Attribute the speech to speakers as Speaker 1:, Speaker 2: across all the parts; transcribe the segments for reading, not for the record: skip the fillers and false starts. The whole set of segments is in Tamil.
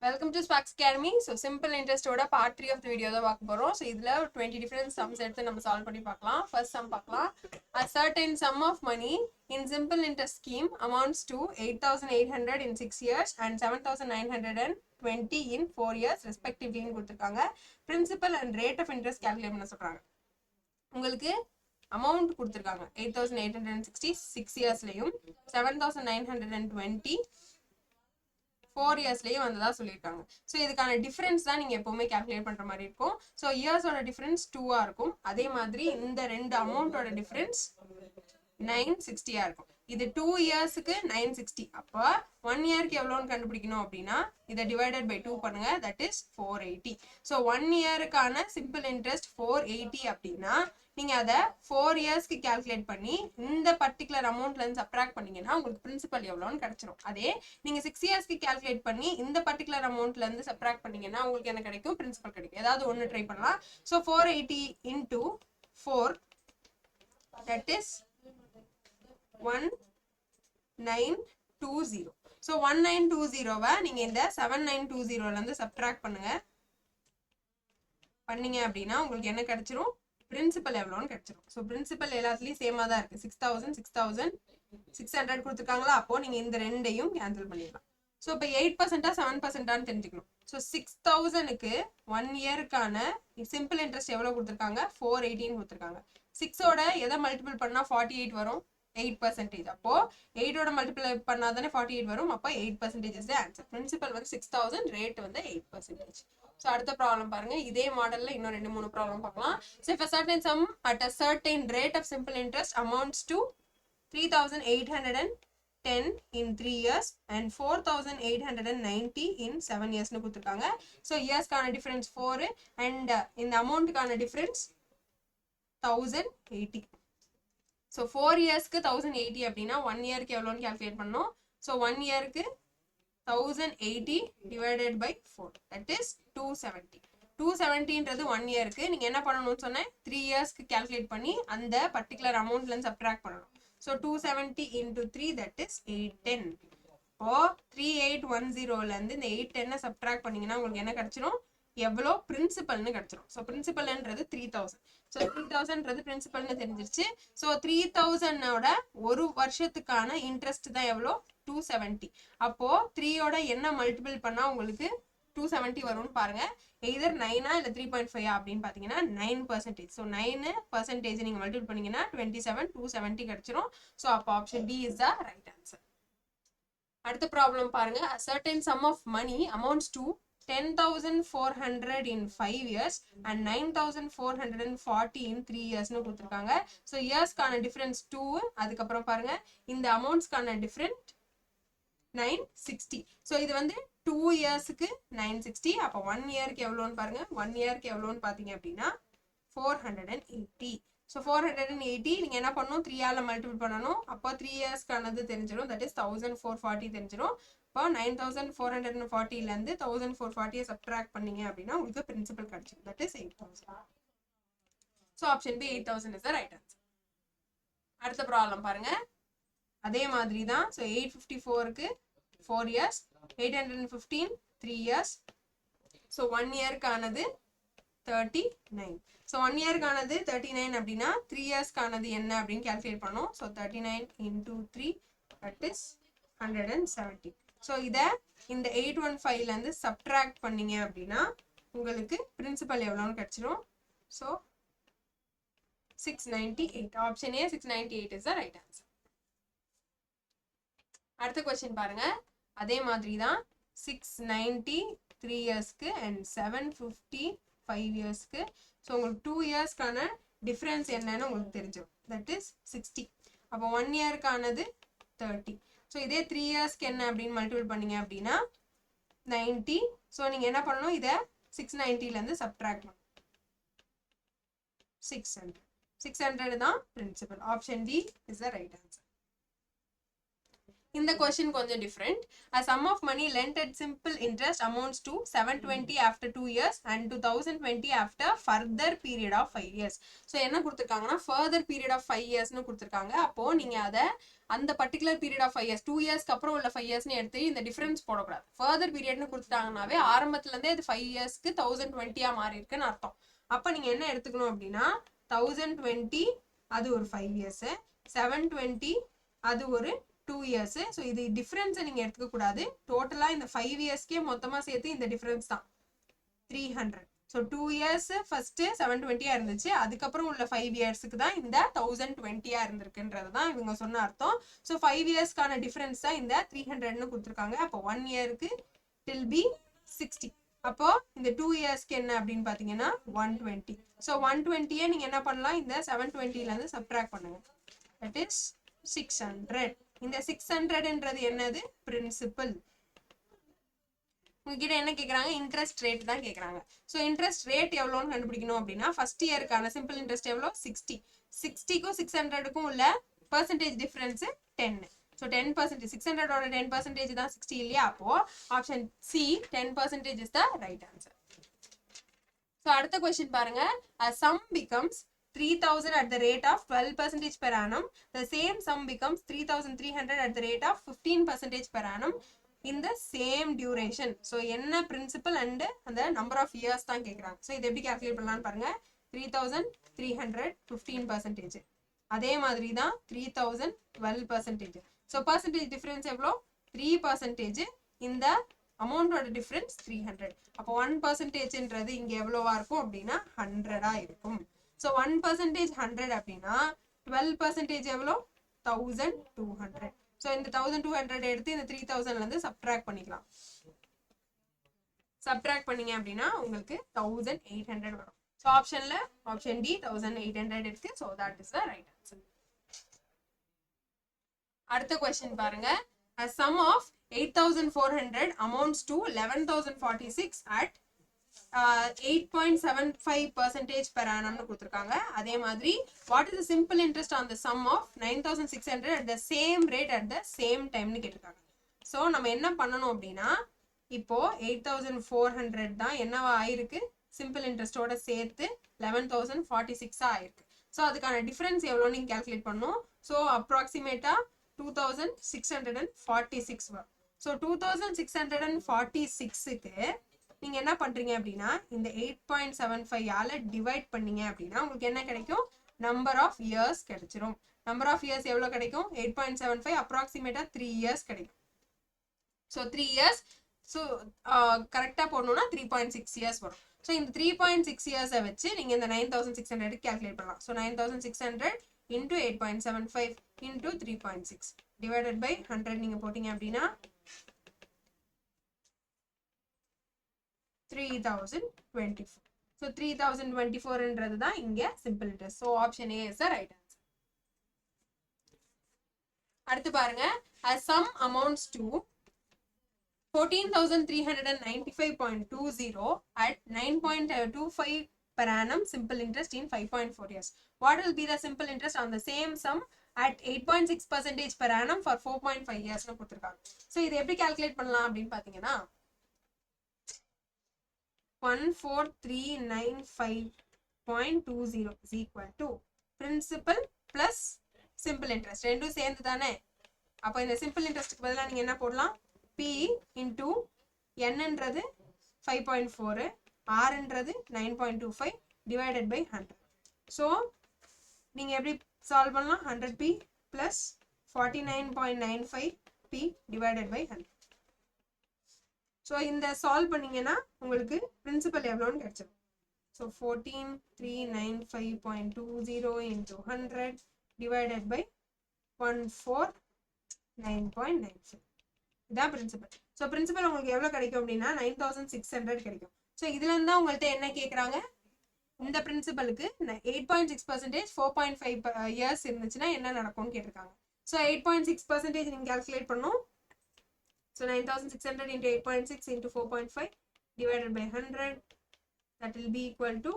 Speaker 1: Welcome to Sparks Academy. So simple interest ஓட part 3 of the video தான் பார்க்க போறோம். So இதுல 20 different sums எடுத்து நம்ம solve பண்ணி பார்க்கலாம். First sum பார்க்கலாம். A certain sum of money in simple interest scheme amounts to 8,800 in 6 years and 7,920 in 4 years respectively ன்னு கொடுத்திருக்காங்க. Principal and rate of interest calculate பண்ண சொல்றாங்க. உங்களுக்கு amount கொடுத்திருக்காங்க 8,860 6 yearsலயும் 7,920 4 yearsலயும் வந்ததா சொல்லியிருக்காங்க. ஸோ இதுக்கான டிஃபரன்ஸ் தான் நீங்க எப்பவுமே கால்குலேட் பண்ற மாதிரி இருக்கும். ஸோ இயர்ஸோட டிஃபரன்ஸ் 2 இருக்கும். அதே மாதிரி இந்த ரெண்டு அமௌண்டோட டிஃபரன்ஸ் 960 இருக்கும். இது 2 இயர்ஸ்க்கு 960. அப்போ 1 இயருக்கு எவ்வளோன்னு கண்டுபிடிக்கணும் அப்படின்னா இதை டிவைடட் பை 2 பண்ணுங்க, தட் இஸ் 480. ஸோ 1 இயருக்கான சிம்பிள் இன்ட்ரெஸ்ட் 480 அப்படின்னா நீங்க அதை 4 இயர்ஸ்க்கு கால்குலேட் பண்ணி இந்த பர்டிகுலர் அமௌண்ட்ல இருந்து சப்ராக்ட் பண்ணீங்கன்னா உங்களுக்கு பிரின்சிபல் எவ்வளோன்னு கிடைச்சிரும். அதே நீங்க 6 இயர்ஸ்க்கு கால்குலேட் பண்ணி இந்த பர்டிகுலர் அமௌண்ட்ல இருந்து சப்ராக்ட் பண்ணீங்கன்னா உங்களுக்கு என்ன கிடைக்கும்? பிரின்சிபல் கிடைக்கும். ஏதாவது ஒன்று ட்ரை பண்ணலாம். So 480 into 4 that is 1920. So 1920வை நீங்க இந்த 7920ல இருந்து சப்ட்ராக்ட் பண்ணீங்க அப்படின்னா உங்களுக்கு என்ன கிடைச்சிரும்? பிரின்சிபல் எவ்வளோன்னு கிடைச்சிரும். ஸோ பிரின்சிபல் எல்லாத்துலயும் சேமா தான் இருக்கு. 6,600 கொடுத்துருக்காங்களா? அப்போ நீங்க இந்த ரெண்டையும் கேன்சல் பண்ணிடலாம். ஸோ இப்போ 8%ஆ 7%ஆன்னு தெரிஞ்சுக்கணும். ஸோ 6,000க்கு 1 இயருக்கான சிம்பிள் இன்ட்ரெஸ்ட் எவ்வளோ கொடுத்துருக்காங்க? 480 கொடுத்துருக்காங்க. 6ஓட எதை மல்டிபிள் பண்ணா 48 வரும்? 8%. அப்போ 8ஓட மல்டிபிளை பண்ணா தானே 48 வரும். அப்போ 8% இஸ் த ஆன்சர். பிரின்சிபல் வந்து 6,000, ரேட் வந்து 8%. ஸோ அடுத்த ப்ராப்ளம் பாருங்க. இதே மாடல்ல இன்னும் 2-3 ப்ராப்ளம் பார்க்கலாம். So if a certain sum at a certain rate of simple interest amounts to 3,810 in 3 years and 4,890 in 7 years னு கொடுத்துருக்காங்க. ஸோ இயர்ஸ்க்கான டிஃபரன்ஸ் 4 அண்ட் இந்த அமௌண்ட்டுக்கான டிஃபரன்ஸ் 1,080. ஸோ 4 இயர்ஸ்க்கு 1,080 அப்படின்னா 1 இயருக்கு எவ்வளோன்னு கால்குலேட் பண்ணோம். ஸோ 1 இயருக்கு 1,080 divided by 4 that is 270. 270ன்றது 1 இயருக்கு. நீங்க என்ன பண்ணணும்னு சொன்னேன்? 3 இயர்ஸ்க்கு கால்குலேட் பண்ணி அந்த பர்டிகுலர் அமௌண்ட்ல இருந்து சப்ட்ராக்ட் பண்ணணும். So 270 into 3 that is 810. இப்போ 3810ல இருந்து இந்த 810 சப்ட்ராக்ட் பண்ணீங்கன்னா உங்களுக்கு என்ன கிடைச்சிரும்? எவ்வளோ பிரின்சிபல்னு கிடைச்சிரும். ஸோ பிரின்சிபல்ன்றது 3,000. ஸோ 3,000ன்றது பிரின்சிபல்னு தெரிஞ்சிருச்சு. ஸோ 3,000ஓட ஒரு வருஷத்துக்கான இன்ட்ரெஸ்ட் தான் எவ்வளோ? 270. அப்போ 3ஓட என்ன மல்டிபிள் பண்ணா உங்களுக்கு 270 வரும்னு பாருங்க. எய்தர் 9ஆ இல்லை 3.5 அப்படின்னு பார்த்தீங்கன்னா 9%. ஸோ 9% நீங்க மல்டிபிள் பண்ணீங்கன்னா 27, 270 கிடைச்சிரும். ஸோ அப்போ option D is the right answer. அடுத்த ப்ராப்ளம் பாருங்க. A certain sum of money amounts to 10,400 in 5 years and 9,440 in 3 years னு கொடுத்துருக்காங்க. ஸோ இயர்ஸ்க்கான டிஃபரன்ஸ் 2. அதுக்கப்புறம் பாருங்க இந்த அமௌண்ட்ஸ்க்கான டிஃபரன்ஸ் 960. ஸோ இது வந்து 2 இயர்ஸ்க்கு 960. அப்போ 1 இயருக்கு எவ்வளோன்னு பாருங்க. 1 இயருக்கு எவ்வளோன்னு பார்த்தீங்க அப்படின்னா 480. ஸோ 480 நீங்க என்ன பண்ணணும்? 3ஆல மல்டிபிள் பண்ணணும். அப்போ 3 இயர்ஸ்க்கானது தெரிஞ்சிடும். தட் இஸ் 1,440 தெரிஞ்சிடும். இப்போ 9,440ல இருந்து 1,440 சப்ட்ராக்ட் பண்ணீங்க அப்படின்னா உங்களுக்கு பிரின்சிபல் கிடைச்சிடும். That is 8,000. So option B 8,000 is the right answer. அடுத்த ப்ராப்ளம் பாருங்க. அதே மாதிரி தான். ஸோ 854க்கு 4 இயர்ஸ், 815 3 இயர்ஸ். ஸோ 1 இயருக்கானது 39. ஸோ 1 இயருக்கானது 39 அப்படின்னா 3 இயர்ஸ்க்கானது என்ன அப்படின்னு கால்குலேட் பண்ணோம். So 39 into 3 that is 170. So இதை இந்த 815ல இருந்து சப்ட்ராக்ட் பண்ணீங்க அப்படின்னா உங்களுக்கு பிரின்சிபல் எவ்வளோன்னு கிடைச்சிரும். So 698. Option A 698 is the right answer. அடுத்த கொஸ்டின் பாருங்க. அதே மாதிரி தான் 690 3 இயர்ஸ்க்கு அண்ட் 750 5 இயர்ஸ்க்கு. ஸோ உங்களுக்கு 2 இயர்ஸ்க்கான டிஃப்ரென்ஸ் என்னன்னு உங்களுக்கு தெரிஞ்சிடும். That is 60. அப்போ 1 இயருக்கானது 30. ஸோ இதே 3 இயர்ஸ்க்கு என்ன அப்படின்னு மல்டிபிள் பண்ணீங்க அப்படின்னா 90. ஸோ நீங்கள் என்ன பண்ணணும்? இதை 690லேருந்து சப்ட்ராக்ட் பண்ணணும். 600. 600 தான் principal. Option D is the right answer. இந்த கொஸ்டின் கொஞ்சம் different. A sum of money lent at simple interest amounts to 720 after 2 years and 2020 after further period of 5 years. So என்ன கொடுத்துருக்காங்கன்னா further period of 5 yearsனு கொடுத்துருக்காங்க. அப்போ நீங்க அதை அந்த பர்டிகுலர் பீரியட் ஆஃப் 5 இயர்ஸ் 2 இயர்ஸ்க்கு அப்புறம் உள்ள 5 இயர்ஸ்னு எடுத்து இந்த டிஃபரன்ஸ் போடக்கூடாது. ஃபர்தர் பீரியட்னு கொடுத்துட்டாங்கன்னாவே ஆரம்பத்துல இருந்தே இது 5 இயர்ஸ்க்கு 1020 மாறி இருக்குன்னு அர்த்தம். அப்ப நீங்க என்ன எடுத்துக்கணும் அப்படின்னா 1020 அது ஒரு 5 இயர்ஸ், 720 அது ஒரு 2 இயர்ஸ். ஸோ இது டிஃபரன்ஸை நீங்க எடுத்துக்க கூடாது. டோட்டலா இந்த 5 இயர்ஸ்க்கே மொத்தமா சேர்த்து இந்த டிஃபரன்ஸ் தான் 300. ஸோ 2 இயர்ஸ் ஃபர்ஸ்ட் 720 இருந்துச்சு, அதுக்கப்புறம் உள்ள 5 இயர்ஸுக்கு தான் இந்த 1020 இருந்திருக்குன்றது தான் இவங்க சொன்ன அர்த்தம். ஸோ 5 இயர்ஸ்க்கான டிஃபரன்ஸ் தான் இந்த 300ன்னு கொடுத்துருக்காங்க. அப்போ 1 இயருக்கு till be 60. அப்போ இந்த 2 இயர்ஸ்க்கு என்ன அப்படின்னு பாத்தீங்கன்னா 120. ஸோ 120 நீங்க என்ன பண்ணலாம், இந்த 720ல இருந்து சப்ட்ராக்ட் பண்ணுங்க. That is 600. இந்த 600ன்றது என்னது, பிரின்சிபல். உங்ககிட்ட என்ன கேக்குறாங்க, இன்ட்ரெஸ்ட் ரேட் தான் கேக்குறாங்க. ஸோ இன்ட்ரெஸ்ட் ரேட் எவ்வளோன்னு கண்டுபிடிக்கணும் அப்படின்னா ஃபர்ஸ்ட் இயருக்கான சிம்பிள் இன்ட்ரெஸ்ட் எவ்வளோ 60. 60க்கும் 600க்கும் உள்ள பர்சன்டேஜ் டிஃபரன்ஸ் 10. ஸோ 10%, 600ஓட 10% தான் 60 இல்லையா? அப்போ option C 10% is the right answer. So அடுத்த கொஸ்டின் பாருங்க. a sum becomes 3000 at the rate of 12% per annum. The same sum becomes 3300 at the rate of 15% per annum in the same duration. So என்ன பிரின்சிபல் அண்ட் அந்த நம்பர் ஆஃப் இயர்ஸ் தான் கேட்குறாங்க. ஸோ இது எப்படி கால்குலேட் பண்ணலாம்னு பாருங்க. 3300 15%, அதே மாதிரி தான் 3000 12%. ஸோ பர்சன்டேஜ் டிஃபரன்ஸ் எவ்வளோ 3%. இந்த அமௌண்டோட டிஃபரன்ஸ் 300. அப்போ 1%ன்றது இங்க எவ்வளோவா இருக்கும் அப்படின்னா 100 இருக்கும். ஸோ 1% 100 அப்படின்னா 12% எவ்வளோ 1200. ஸோ இந்த 1200 எடுத்து இந்த 3000ல இருந்து சப்ட்ராக்ட் பண்ணிக்கலாம். சப்ட்ராக்ட் பண்ணீங்க அப்படின்னா உங்களுக்கு 1800 வரும். ஸோ ஆப்ஷன்ல ஆப்ஷன் டி 1800 இருக்கு. So that is the right answer. அடுத்த கொஸ்டின் பாருங்க. A sum of 8400 amounts to 11046 at 8.75% per annum கொடுத்திருக்காங்க. அதே மாதிரி what is the simple interest on the sum of 9600 at the same rate at the same time னு கேட்டிருக்காங்க. ஸோ நம்ம என்ன பண்ணணும் அப்படின்னா இப்போ 8400 தான் என்னவா ஆயிருக்கு, சிம்பிள் இன்ட்ரெஸ்டோட சேர்த்து 11046 ஆயிருக்கு. ஸோ அதுக்கான டிஃபரன்ஸ் எவ்வளோ நீங்க கால்குலேட் பண்ணணும். ஸோ அப்ராக்சிமேட்டா 2646 வரும். ஸோ 2646க்கு நீங்க என்ன பண்றீங்க அப்படின்னா இந்த 8.75ஆல டிவைட் பண்ணீங்க அப்படின்னா உங்களுக்கு என்ன கிடைக்கும், நம்பர் ஆஃப் இயர்ஸ் கிடைச்சிரும். நம்பர் ஆஃப் இயர்ஸ் எவ்வளவு கிடைக்கும், 8.75 அப்ராக்சிமேட்டா 3 இயர்ஸ் கிடைக்கும். So 3 years. ஸோ கரெக்டா போடணும்னா 3.6 இயர்ஸ் வரும். ஸோ இந்த 3.6 இயர்ஸை வச்சு நீங்க இந்த 9600 கால்குலேட் பண்ணலாம். So 9600 into 8.75 into 3.6 divided by 100 நீங்க போட்டீங்க அப்படின்னா 3024. So 3024ன்றது தான் இங்க simple interest. So option A is the right answer. அடுத்து பாருங்க. A sum amounts to 14,395.20 at 9.25 per annum simple interest in 5.4 years. What will be the simple interest on the same sum at 8.6% per annum for 4.5 years னு கொடுத்திருக்காங்க. So இது எப்படி கால்குலேட் பண்ணலாம் அப்படின்னு பாத்தீங்கன்னா 14,395.20 is equal to principal plus simple interest. ரெண்டும் சேர்ந்து தானே. அப்போ இந்த simple interestக்கு பதிலா நீங்க என்ன போடலாம், P into N-ன்றது 5.4, R-ன்றது 9.25 divided by 100. So நீங்க எப்படி சால்வ் பண்ணலாம், 100P plus 49.95P divided by 100. So இந்த சால்வ் பண்ணீங்கன்னா உங்களுக்கு பிரின்சிபல் எவ்வளோன்னு கிடைச்சிடும். So 14,395.20 into 100 divided by 149.95. இதான் பிரின்சிபல். ஸோ பிரின்சிபல் உங்களுக்கு எவ்வளோ கிடைக்கும் அப்படின்னா 9600 கிடைக்கும். ஸோ இதுல இருந்தா உங்கள்கிட்ட என்ன கேட்குறாங்க, இந்த பிரின்சிபலுக்கு 8.6% 4.5 இயர்ஸ் இருந்துச்சுன்னா என்ன நடக்கும்னு கேட்டிருக்காங்க. ஸோ 8.6% நீங்க கால்குலேட் பண்ணும். So 9600 into 8.6 into 4.5 divided by 100, that will be equal to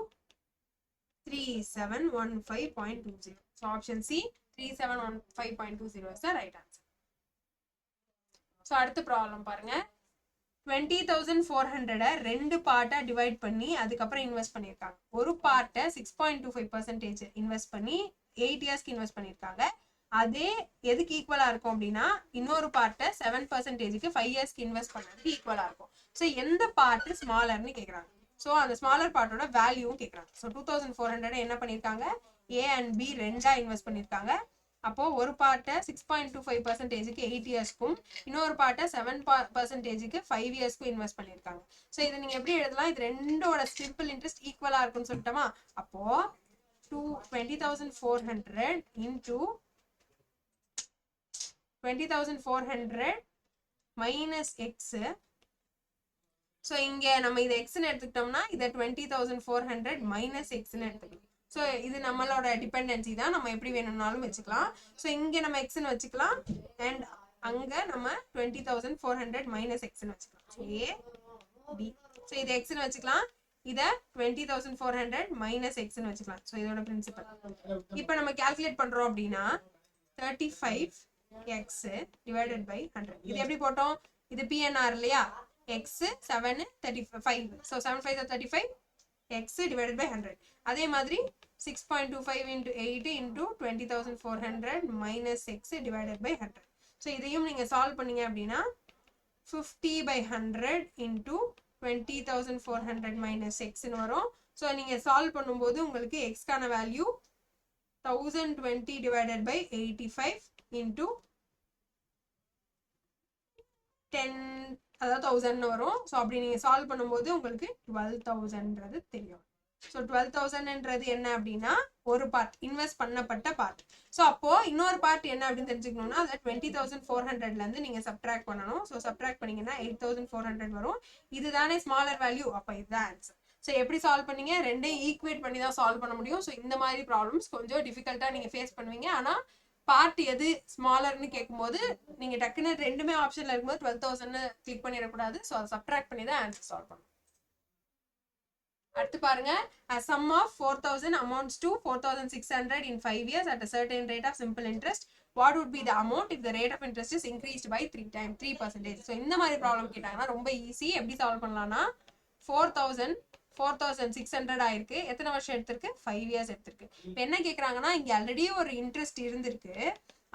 Speaker 1: 3715.20. So option C 3715.20 is the right answer. So அடுத்த ப்ராப்ளம் பாருங்க. 20,400 ரெண்டு பார்ட்டா டிவைட் பண்ணி அதுக்கப்புறம் இன்வெஸ்ட் பண்ணியிருக்காங்க. ஒரு பார்ட்டை 6.25% இன்வெஸ்ட் பண்ணி 8 இயர்ஸ்க்கு இன்வெஸ்ட் பண்ணியிருக்காங்க. அதே எதுக்கு ஈக்குவலா இருக்கும் அப்படின்னா இன்னொரு பார்ட்டை 7%க்கு 5 இயர்ஸ்க்கு இன்வெஸ்ட் பண்ணதுக்கு ஈக்குவலா இருக்கும். ஸோ எந்த பார்ட் ஸ்மாலர்னு கேட்குறாங்க. ஸோ அந்த ஸ்மாலர் பார்ட்டோட வேல்யூவும் கேட்குறாங்க. ஸோ 2400 என்ன பண்ணியிருக்காங்க, ஏ அண்ட் பி ரெண்டா இன்வெஸ்ட் பண்ணியிருக்காங்க. அப்போ ஒரு பார்ட்டை 6.25%க்கு 8 இயர்ஸ்க்கும் இன்னொரு பார்ட்டை 7%க்கு 5 இயர்ஸ்க்கும் இன்வெஸ்ட் பண்ணியிருக்காங்க. ஸோ இதை நீங்க எப்படி எழுதலாம், இது ரெண்டோட சிம்பிள் இன்ட்ரெஸ்ட் ஈக்குவலா இருக்குன்னு சொல்லிட்டோமா. அப்போ 20,400 into 20,400 minus x. ஸோ இங்க நம்ம இதை எக்ஸ்ன்னு எடுத்துக்கிட்டோம்னா இதை 20,400 மைனஸ் எக்ஸ்ன்னு எடுத்துக்கலாம். ஸோ இது நம்மளோட டிபெண்டன்சி தான், நம்ம எப்படி வேணும்னாலும் வச்சுக்கலாம். ஸோ இங்க நம்ம எக்ஸ்ன்னு வச்சுக்கலாம் அண்ட் அங்க நம்ம 20,400 மைனஸ் எக்ஸ்ன்னு வச்சுக்கலாம். ஸோ ஏ பி. ஸோ இது எக்ஸ்ன்னு வச்சுக்கலாம், இதை 20,400 மைனஸ் எக்ஸ்ன்னு வச்சுக்கலாம். ஸோ இதோட பிரின்சிபல். இப்போ நம்ம கால்குலேட் பண்றோம் அப்படின்னா 35x divided by 100. இது எப்படி போட்டோம், இது PNR இல்லையா, x 7 35. So 7 5 35 x divided by 100. அதே மாதிரி 6.25 into 8 into 20,400 minus x divided by 100. So இதையும் நீங்க சால்வ் பண்ணீங்க அப்படின்னா 50 by 100 into 20,400 minus x வரும். ஸோ நீங்க சால்வ் பண்ணும்போது உங்களுக்கு x கான வேல்யூ 1020 divided by 85 into 10, அதாவது 1000 வரும். ஸோ அப்படி நீங்க சால்வ் பண்ணும்போது உங்களுக்கு 12,000ன்றது தெரியும். ஸோ 12,000ன்றது என்ன அப்படின்னா ஒரு பார்ட் இன்வெஸ்ட் பண்ணப்பட்ட பார்ட். ஸோ அப்போ இன்னொரு பார்ட் என்ன அப்படின்னு தெரிஞ்சுக்கணும்னா அதை 20,400ல இருந்து நீங்க சப்ட்ராக்ட் பண்ணணும். ஸோ சப்ட்ராக்ட் பண்ணீங்கன்னா 8,400 வரும். இதுதானே ஸ்மாலர் வேல்யூ, அப்போ இதுதான் ஆன்சர். ஸோ எப்படி சால்வ் பண்ணீங்க, ரெண்டையும் ஈக்குவேட் பண்ணி தான் சால்வ் பண்ண முடியும். ஸோ இந்த மாதிரி ப்ராப்ளம்ஸ் கொஞ்சம் டிஃபிகல்ட்டா நீங்க ஃபேஸ் பண்ணுவீங்க. ஆனா பார்ட் எது ஸ்மாலர்னு கேட்கும்போது நீங்க டக்குன்னு ரெண்டுமே ஆப்ஷன்ல இருக்கும்போது 12,000 கிளிக் பண்ணிடக்கூடாது. ஸோ அதை சப்ட்ராக்ட் பண்ணி தான் ஆன்சர் சால்வ் பண்ணணும். அடுத்து பாருங்க, a sum of 4,000 amounts to 4,600 in 5 years at a certain rate of simple interest. What would be the amount if the rate of interest is increased by 3%? So இந்த மாதிரி ப்ராப்ளம் கேட்டாங்கன்னா ரொம்ப ஈஸி. எப்படி சால்வ் பண்ணலாம்னா 4,600 ஆயிருக்கு, எத்தனை வருஷம் எடுத்திருக்கு, 5 இயர்ஸ் எடுத்திருக்கு. இப்போ என்ன கேட்குறாங்கன்னா இங்கே ஆல்ரெடி ஒரு இன்ட்ரெஸ்ட் இருந்திருக்கு,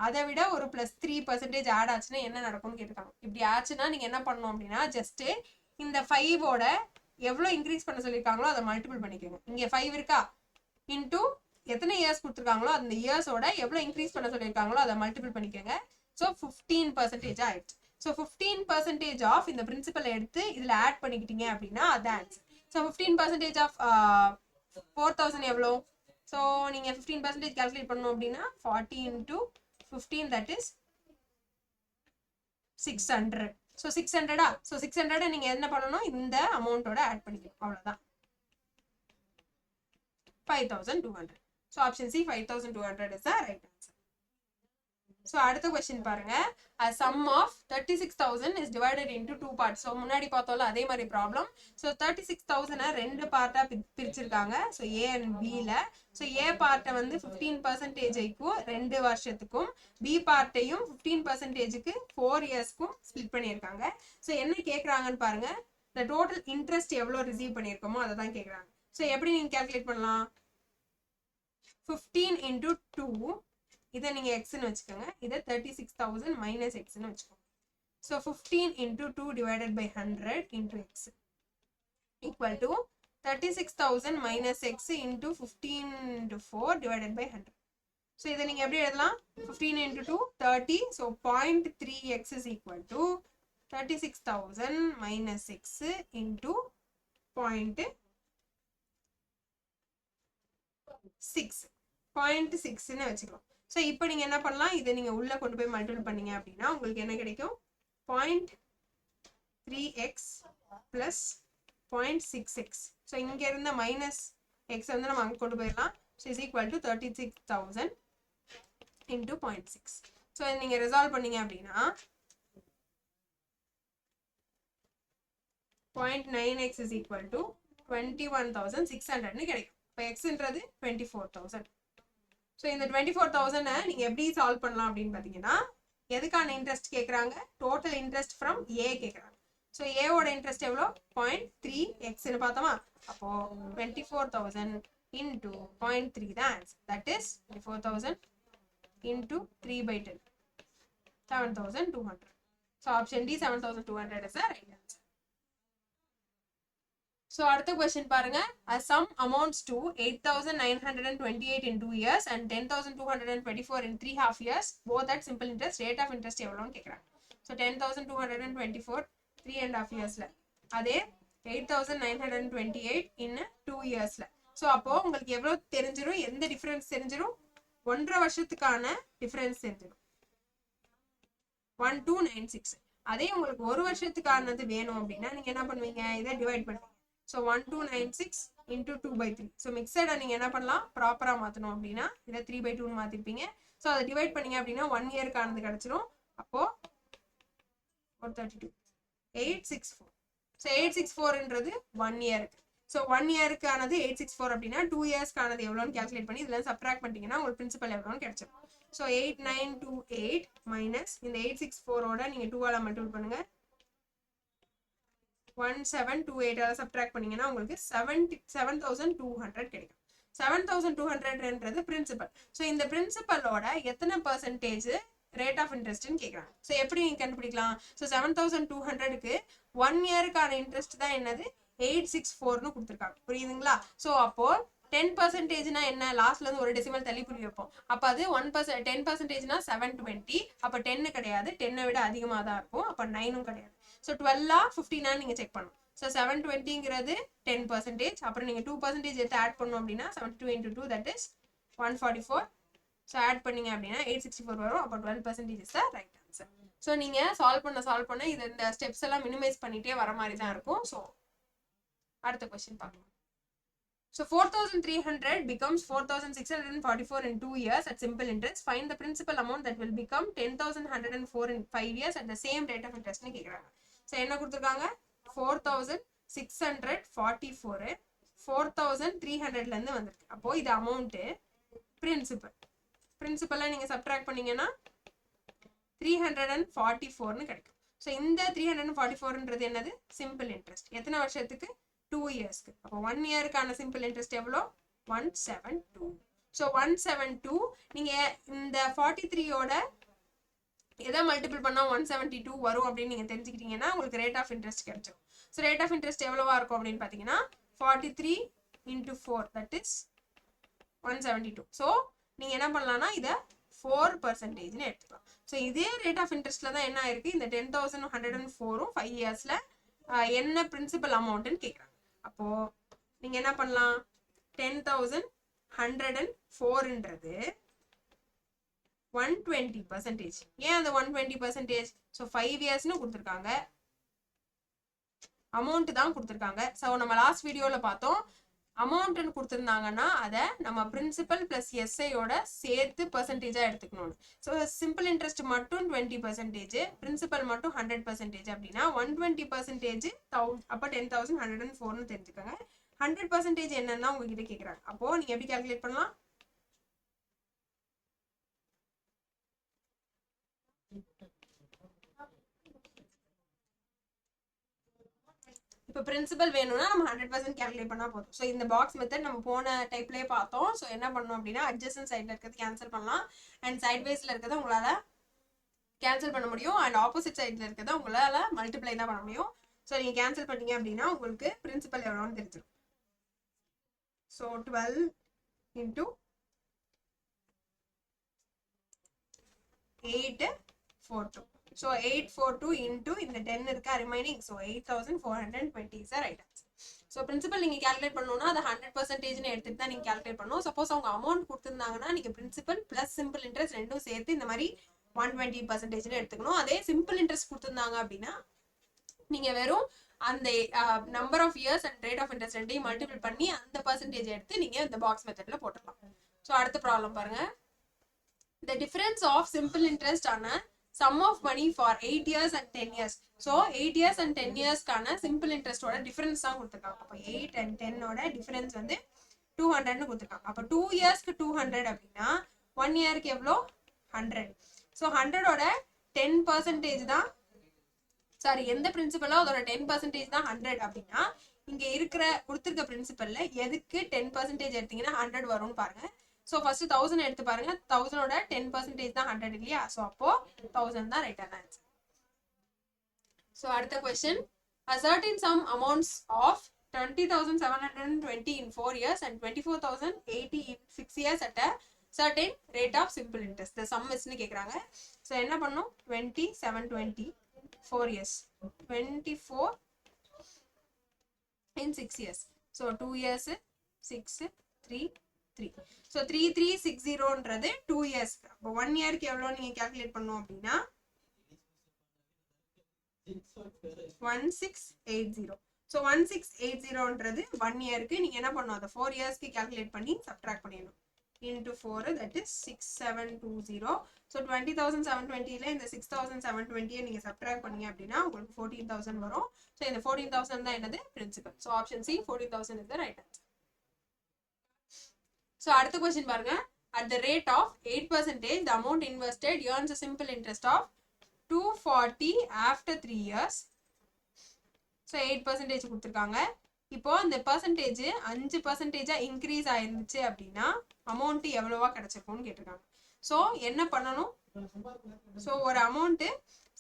Speaker 1: அதை விட ஒரு +3% ஆட் ஆச்சுன்னா என்ன நடக்கும்னு கேட்டுருக்காங்க. இப்படி ஆச்சுன்னா நீங்க என்ன பண்ணணும் அப்படின்னா ஜஸ்ட் இந்த 5ஓட எவ்வளோ இன்க்ரீஸ் பண்ண சொல்லியிருக்காங்களோ அதை மல்டிபிள் பண்ணிக்கோங்க. இங்கே 5 இருக்கா, இன்டூ எத்தனை இயர்ஸ் கொடுத்துருக்காங்களோ அந்த இயர்ஸோட எவ்வளோ இன்க்ரீஸ் பண்ண சொல்லியிருக்காங்களோ அதை மல்டிபிள் பண்ணிக்கோங்க. ஸோ 15% ஆயிடுச்சு. ஸோ 15% ஆஃப் இந்த பிரின்சிபல் எடுத்து இதில் ஆட் பண்ணிக்கிட்டீங்க அப்படின்னா அதான் ஆன்சர். ஸோ 15% ஆஃப் 4,000 எவ்வளோ, ஸோ நீங்கள் 15% கால்குலேட் பண்ணணும் அப்படின்னா 40 into 15, that is 600. So 600ஆ, so 600 நீங்கள் என்ன பண்ணணும், இந்த அமௌண்ட்டோட ஆட் பண்ணிக்கணும், அவ்வளோதான். 5,200. So option C 5,200 is the right answer. So அடுத்த கொஸ்டின் பாருங்க, a sum of 36,000 is divided into 2 parts. So முன்னாடி பார்த்தோம்ல அதே மாதிரி ப்ராப்ளம். ஸோ 36,000 ரெண்டு பார்ட்டா பிரிச்சிருக்காங்க. ஸோ ஏ அண்ட் பில. ஸோ ஏ பார்ட்டை வந்து 15%க்கும் 2 வருஷத்துக்கும், பி பார்ட்டையும் 15%க்கு 4 இயர்ஸ்க்கும் ஸ்பிளிட் பண்ணியிருக்காங்க. ஸோ என்ன கேட்குறாங்கன்னு பாருங்க, இந்த டோட்டல் இன்ட்ரெஸ்ட் எவ்வளோ ரிசீவ் பண்ணியிருக்கோமோ அதை தான் கேட்குறாங்க. ஸோ எப்படி நீங்க கால்குலேட் பண்ணலாம், 15 into 2, இதை நீங்க எக்ஸ்ன்னு வச்சுக்கோங்க, இதை 36,000 மைனஸ் எக்ஸ்ன்னு வச்சுக்கோங்க. So 15 into 2 divided by 100 into x equal to 36,000 minus x into 15 into 4 divided by 100. So இதை நீங்க எப்படி எழுதலாம், 15 into 2 30. So 0.3x is equal to 36,000 minus x into 0.6ன்னு வச்சுக்கலாம். ஸோ இப்போ நீங்கள் என்ன பண்ணலாம், இதை நீங்கள் உள்ளே கொண்டு போய் மல்டிபிள் பண்ணீங்க அப்படின்னா உங்களுக்கு என்ன கிடைக்கும், 0.3x + 0.6x. ஸோ இங்கே இருந்த மைனஸ் எக்ஸ் வந்து நம்ம அங்கே கொண்டு போயிடலாம். So is equal to 36,000 into 0.6. So நீங்கள் ரிசால்வ் பண்ணீங்க அப்படின்னா 0.9x is equal to 21,600ன்னு கிடைக்கும். இப்போ எக்ஸ்ன்றது 24,000. ஸோ இந்த 24,000 நீங்க எப்படி சால்வ் பண்ணலாம் அப்படின்னு பார்த்தீங்கன்னா, எதுக்கான இன்ட்ரெஸ்ட் கேட்குறாங்க, டோட்டல் இன்ட்ரெஸ்ட் ஃப்ரம் ஏ கேட்குறாங்க. ஸோ ஏவோட இன்ட்ரெஸ்ட் எவ்வளோ, 0.3xன்னு பார்த்தோமா. அப்போ 24,000 into 0.3 தான் answer. That is 24,000 into 3 by 10, 7,200. So option D, 7,200 is the right answer. So அடுத்த question பாருங்க. A sum amounts to 8,928 in 2 years and 10,224 in 3 half years, both at simple interest. Rate of interest எவ்வளோன்னு கேட்குறாங்க. So 10,224 3.5 yearsல, அதே 8,928 in 2 yearsல. ஸோ அப்போ உங்களுக்கு எவ்வளோ தெரிஞ்சிடும், எந்த டிஃபரன்ஸ் தெரிஞ்சிடும், 1.5 வருஷத்துக்கான டிஃபரன்ஸ் தெரிஞ்சிடும், 1296. அதே உங்களுக்கு ஒரு வருஷத்துக்கானது வேணும் அப்படின்னா நீங்க என்ன பண்ணுவீங்க, இதை டிவைட் பண்ணுவீங்க. So 1296 into 2/3. ஸோ மிக்சடை நீங்க என்ன பண்ணலாம், ப்ராப்பரா மாத்தணும் அப்படின்னா இதை 3/2 மாத்திருப்பீங்க. ஸோ அதை டிவைட் பண்ணீங்க அப்படின்னா 1 இயர்க்கானது கிடைச்சிடும். அப்போ 432 864. ஸோ 864ன்றது 1 இயருக்கு. ஸோ 1 இயருக்கானது 864 அப்படின்னா 2 இயர்ஸ்க்கானது எவ்வளோன்னு கேல்குலேட் பண்ணி இதெல்லாம் சப்ட்ராக்ட் பண்ணிட்டீங்கன்னா உங்களுக்கு பிரின்சிபல் எவ்வளோன்னு கிடைச்சிடும். ஸோ 8928 மைனஸ் இந்த 864ஓட நீங்கள் 2ஆல் மல்டிபிள் பண்ணுங்க, 1728 சப்ட்ராக்ட் பண்ணீங்கன்னா உங்களுக்கு 7,200 கிடைக்கும். 7,200ன்றது பிரின்சிபல். ஸோ இந்த பிரின்சிபலோட எத்தனை பர்சன்டேஜ் ரேட் ஆஃப் இன்ட்ரெஸ்ட்னு கேட்குறாங்க. ஸோ எப்படி நீங்கள் கண்டுபிடிக்கலாம், ஸோ 7,200க்கு 1 இயருக்கான இன்ட்ரெஸ்ட் தான் என்னது 864ன்னு கொடுத்துருக்காங்க. புரியுதுங்களா? ஸோ அப்போ 10%னா என்ன, லாஸ்ட்ல இருந்து ஒரு டெசிமல் தள்ளி புள்ளி வைப்போம். அப்போ அது 1%, 10%னா 720. அப்போ 10 கிடையாது, 10 விட அதிகமாக தான் இருக்கும். அப்போ 9ம் கிடையாது. ஸோ 12 15 நீங்கள் செக் பண்ணணும். ஸோ 720ங்கிறது 10%. அப்புறம் நீங்கள் 2% எடுத்து ஆட் பண்ணோம் அப்படின்னா 72 into 2 that is 144. So add பண்ணீங்க அப்படின்னா 864 வரும். அப்போ 12% is the right answer. So நீங்கள் சால்வ் பண்ண இது இந்த ஸ்டெப்ஸ் எல்லாம் மினிமைஸ் பண்ணிட்டே வர மாதிரி தான் இருக்கும். ஸோ அடுத்த கொஸ்டின் பார்க்கலாம். So 4,300 becomes 4,644 in 2 years at simple interest. Find the principal amount that will become 10,104 in 5 years at the same rate of interest னு கேக்குறாங்க. So என்ன கொடுத்திருக்காங்க, 4,644 4,300ல இருந்து வந்திருக்கு. அப்போ இது அமௌண்ட், பிரின்சிபலை நீங்க சப்ட்ராக்ட் பண்ணீங்கன்னா 344னு கிடைக்கும். ஸோ இந்த 344ன்றது என்னது, சிம்பிள் இன்ட்ரெஸ்ட். எத்தனை வருஷத்துக்கு, 2 இயர்ஸ்க்கு. அப்போ 1 இயருக்கான சிம்பிள் இன்ட்ரெஸ்ட் எவ்வளோ, 172. ஸோ 172 நீங்க இந்த 43யோட எதை மல்டிபிள் பண்ணா 172 வரும் அப்படின்னு நீங்க தெரிஞ்சுக்கிட்டீங்கன்னா உங்களுக்கு ரேட் ஆஃப் இன்ட்ரெஸ்ட் கிடைச்சிடும். ஸோ ரேட் ஆஃப் இன்ட்ரெஸ்ட் எவ்வளவா இருக்கும் அப்படின்னு பாத்தீங்கன்னா 43 into 4 that is 172. ஸோ நீங்க என்ன பண்ணலாம்னா இதை 4%ன்னு எடுத்துக்கலாம். ஸோ இதே ரேட் ஆஃப் இன்ட்ரெஸ்ட்ல தான் என்ன ஆயிருக்கு, இந்த 10,104ம் 5 இயர்ஸ்ல என்ன பிரின்சிபல் அமௌண்ட்னு கேட்குறாங்க. அப்போ நீங்க என்ன பண்ணலாம், 10,104ன்றது 120%. ஏன் அந்த 120%? ஸோ 5 இயர்ஸ்னு கொடுத்துருக்காங்க, அமௌண்ட் தான் கொடுத்துருக்காங்க. ஸோ நம்ம லாஸ்ட் வீடியோல பார்த்தோம், அமௌண்ட்னு கொடுத்துருந்தாங்கன்னா அதை நம்ம பிரின்சிபல் பிளஸ் எஸ்ஐயோட சேர்த்து பர்சன்டேஜா எடுத்துக்கணும். ஸோ சிம்பிள் இன்ட்ரெஸ்ட் மட்டும் 20%, பிரின்சிபல் மட்டும் 100% அப்படின்னா 120% அப்போ 10,104ன்னு தெரிஞ்சுக்கோங்க. 100% என்னன்னா உங்ககிட்ட கேட்குறாங்க. அப்போ நீங்க எப்படி கால்குலேட் பண்ணலாம், இப்போ பிரின்சிபல் வேணும்னா நம்ம 100% கால்குலேட் பண்ணா போதும். ஸோ இந்த பாக்ஸ் மெத்தட் நம்ம போன டைப்லேயே பார்த்தோம். ஸோ என்ன பண்ணணும் அப்படின்னா அட்ஜஸ்டன்ட் சைட்ல இருக்கிறது கேன்சல் பண்ணலாம், அண்ட் சைட் வைஸ்ல இருக்கிறத உங்களால கேன்சல் பண்ண முடியும், அண்ட் ஆப்போசிட் சைட்ல இருக்கிறத உங்களால மல்டிப்ளை தான் பண்ண முடியும். ஸோ நீங்க கேன்சல் பண்ணீங்க அப்படின்னா உங்களுக்கு பிரின்சிபல் எவ்வளோன்னு தெரிஞ்சிடும். So 12 into 842. So 842 into இந்த 10 இருக்கா remaining. So 8,420 is the right answer. So principal நீங்க கால்குலேட் பண்ணணும்னா அதை 100%ன்னு எடுத்துட்டு தான் நீங்க கால்குலேட் பண்ணணும். சப்போஸ் அவங்க அமௌண்ட் கொடுத்துருந்தாங்கன்னா நீங்க பிரின்சிபல் பிளஸ் சிம்பிள் இன்ட்ரெஸ்ட் ரெண்டும் சேர்த்து இந்த மாதிரி 120%ன்னு எடுத்துக்கணும். அதே சிம்பிள் இன்ட்ரெஸ்ட் கொடுத்துருந்தாங்க அப்படின்னா நீங்க வெறும் அந்த number of years and rate of interest ரெண்டையும் மல்டிபிள் பண்ணி அந்த பர்சன்டேஜ் எடுத்து நீங்க இந்த பாக்ஸ் மெத்தட்ல போட்டுடலாம். ஸோ அடுத்த ப்ராப்ளம் பாருங்க. The difference of simple interest ஆன sum of money for 8 years and 10 years. So 8 years and 10 years கான simple interest ஓட difference தான் கொடுத்திருக்காங்க. அப்போ 8 and 10 ஓட difference வந்து 200ன்னு கொடுத்திருக்காங்க. அப்போ 2 இயர்ஸ்க்கு 200 அப்படின்னா 1 இயருக்கு எவ்வளோ 100. ஸோ 100ஓட 10% தான், சாரி எந்த பிரின்சிபலோ அதோட 10% தான் 100 அப்படின்னா இங்க இருக்கிற கொடுத்துருக்க பிரின்சிபல்ல எதுக்கு 10% எடுத்தீங்கன்னா 100 வரும்னு பாருங்க. ஸோ ஃபர்ஸ்ட் 1000 எடுத்து பாருங்க, 1000ஓட 10% தான் 100 இல்லையா? ஸோ அப்போ 1000 தான் ரைட்டான ஆன்சர். ஸோ அடுத்த question, a certain sum amounts of 20,720 in 4 years and 24,080 in 6 years at a certain rate of simple interest. The sum isன்னு கேக்குறாங்க. ஸோ என்ன பண்ணும், 20,720 4 years, 24 in 6 years. So 2 years 6 3 3. So 3360ன்றது 2 years. அப்போ 1 இயருக்கு எவ்வளவு நீங்க கால்குலேட் பண்ணணும் அப்படின்னா 1680. So 1680ன்றது 1 இயருக்கு நீங்க என்ன பண்ணணும், அதை 4 இயர்ஸ்க்கு கால்குலேட் பண்ணி சப்ட்ராக்ட் பண்ணிடணும். into 4, that is 6720. So 20,720ல இந்த 6,720 நீங்க சப்ட்ராக்ட் பண்ணீங்க அப்படின்னா உங்களுக்கு 14,000 வரும். So இந்த 14,000 தான் என்னது, principal. So option C, 14,000 is the right answer. So அடுத்த question பாருங்க, at the rate of 8%, the amount invested earns a simple interest of 240 after 3 years. So 8% கொடுத்திருக்காங்க. இப்போ அந்த பர்சன்டேஜ் 5% இன்க்ரீஸ் ஆயிருந்துச்சு அப்படின்னா அமௌண்ட் எவ்வளவா கிடைச்சிருக்கும்னு கேட்டிருக்காங்க. ஸோ என்ன பண்ணணும், ஸோ ஒரு அமௌண்ட்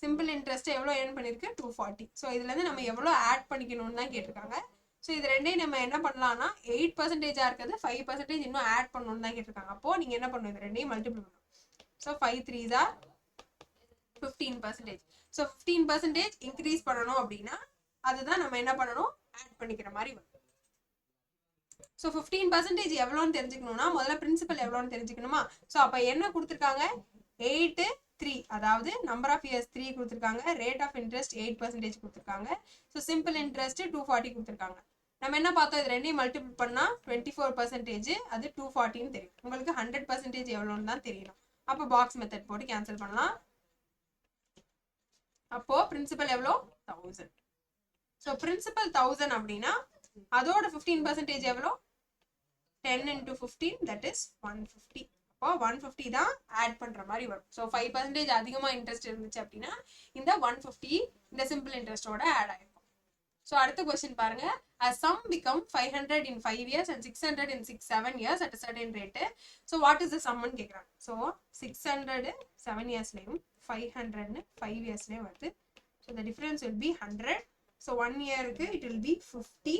Speaker 1: சிம்பிள் இன்ட்ரெஸ்ட் எவ்வளோ ஏர்ன் பண்ணிருக்கு 240. ஸோ இதுல இருந்து நம்ம எவ்வளோ ஆட் பண்ணிக்கணும்னு தான் கேட்டிருக்காங்க. ஸோ இது ரெண்டையும் நம்ம என்ன பண்ணலாம்னா 8% இருக்கிறது 5% இன்னும் ஆட் பண்ணணும்னு தான் கேட்டிருக்காங்க. அப்போ நீங்க என்ன பண்ணணும், இது ரெண்டையும் மல்டிபிள் பண்ணணும். So 5 3s are 15%. So 15% increase பண்ணணும் அப்படின்னா அதுதான் நம்ம என்ன பண்ணணும், ஆட் பண்ணிக்கிற மாதிரி வரும். ஸோ 15% எவ்வளோன்னு தெரிஞ்சுக்கணும்னா முதல்ல பிரின்சிபல் எவ்வளோன்னு தெரிஞ்சுக்கணுமா? ஸோ அப்போ என்ன கொடுத்துருக்காங்க, 8 3, அதாவது நம்பர் ஆஃப் இயர்ஸ் 3 கொடுத்துருக்காங்க, ரேட் ஆஃப் இன்ட்ரெஸ்ட் 8% கொடுத்துருக்காங்க. ஸோ சிம்பிள் இன்ட்ரெஸ்ட் 240 கொடுத்துருக்காங்க. நம்ம என்ன பார்த்தோம், இது ரெண்டையும் மல்டிபிள் பண்ணா 24%, அது 240ன்னு தெரியும். உங்களுக்கு 100% எவ்வளோன்னு தான் தெரியணும். அப்போ பாக்ஸ் மெத்தட் போட்டு கேன்சல் பண்ணலாம். அப்போ பிரின்சிபல் எவ்வளோ 1000. ஸோ பிரின்சிபல் 1000 அப்படின்னா அதோட 15% எவ்வளோ, 10 into 15, that is 150. அப்போ 150 தான் ஆட் பண்ற மாதிரி வரும். ஸோ 5% அதிகமா இன்ட்ரெஸ்ட் இருந்துச்சு அப்படின்னா இந்த 150 இந்த சிம்பிள் இன்ட்ரெஸ்டோட ஆட் ஆயிருக்கும். ஸோ அடுத்த கொஸ்டின் பாருங்க, a sum become 500 in 5 years and 600 in 7 years at a certain rate. So what is the sum ன்னு கேக்குறாங்க. ஸோ 600 7 yearsலயும் 500 5 yearsலயும் வருது. So the difference will be 100. So 1 yearக்கு it will be 50,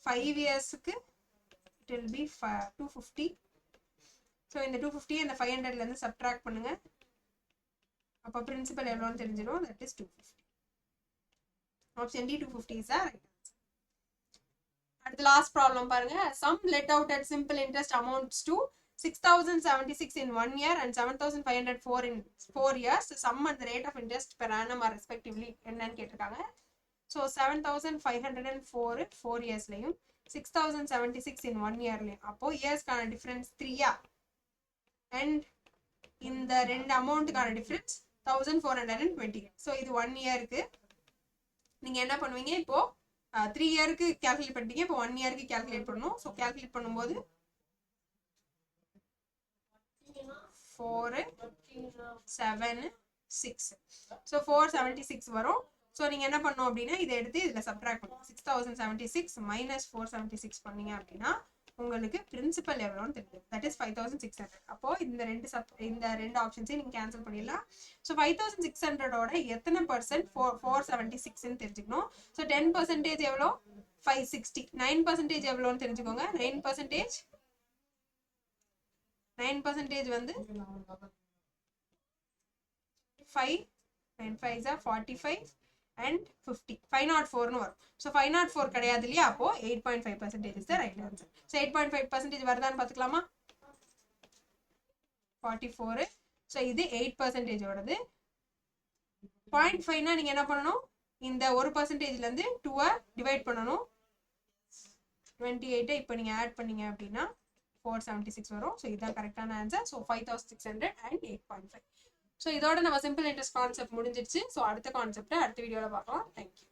Speaker 1: 5 yearsக்கு it will be 250. So இந்த 250 அந்த 500ல இருந்து சப்ட்ராக்ட் பண்ணுங்க. அப்ப பிரின்சிபல் எவ்வளவுன்னு தெரிஞ்சிடும், that is 250. Option D, 250 is the right answer. அடுத்த லாஸ்ட் ப்ராப்ளம் பாருங்க, sum let out at simple interest amounts to 6,076 in 1 year and 7,504 in 4 years. The sum and the rate of interest per annum are respectively என்னன்னு கேட்டிருக்காங்க. So 7,504 4 இயர்ஸ்லையும் 6,076 in 1 இயர்லையும். அப்போ இயர்ஸ்க்கான டிஃபரன்ஸ் 3 அண்ட் இந்த ரெண்டு அமௌண்ட்டுக்கான டிஃபரன்ஸ் 1,420. ஸோ இது 1 இயருக்கு நீங்க என்ன பண்ணுவீங்க, இப்போ 3 இயருக்கு கால்குலேட் பண்ணிட்டீங்க, இப்போ 1 இயருக்கு கால்குலேட் பண்ணணும். ஸோ கால்குலேட் பண்ணும்போது 4 7 6, ஸோ 476 வரும். ஸோ நீங்க என்ன பண்ணணும் அப்படின்னா இதை எடுத்து இதுல சப்ட்ராக்ட் பண்ணுங்க. 6,076 minus 476 பண்ணீங்க அப்படின்னா உங்களுக்கு பிரின்சிபல் எவ்வளோன்னு தெரியும், தட் இஸ் 5,600. அப்போ இந்த ரெண்டு ஆப்ஷன்ஸையும் நீங்க கேன்சல் பண்ணிடலாம். ஸோ 5,600ஓட எத்தனை பர்சன்ட் 476ன்னு தெரிஞ்சுக்கணும். ஸோ 10% எவ்வளோ 560, 9% எவ்வளோன்னு தெரிஞ்சுக்கோங்க. 9% வந்து 5 9 5s are 45 and 50, 504ன்னு வரும். ஸோ 504 கிடையாது இல்லையா, அப்போ 8.5% is the right answer. So 8.5% வருதான்னு பார்த்துக்கலாமா, 44. ஸோ இது 8% ஓடது. 0.5னா நீங்க என்ன பண்ணணும், இந்த 1%ல இருந்து 2 டிவைட் பண்ணணும். 28 இப்போ நீங்க ஆட் பண்ணீங்க அப்படின்னா 476 வரும். ஸோ இதுதான் கரெக்டான ஆன்சர். So 5,600 and 8.5. ஸோ இதோட நம்ம சிம்பிள் இன்ட்ரெஸ்ட் கான்செப்ட் முடிஞ்சிருச்சு. ஸோ அடுத்த கான்செப்டை அடுத்த வீடியோவில் பார்க்கலாம். தேங்க்யூ.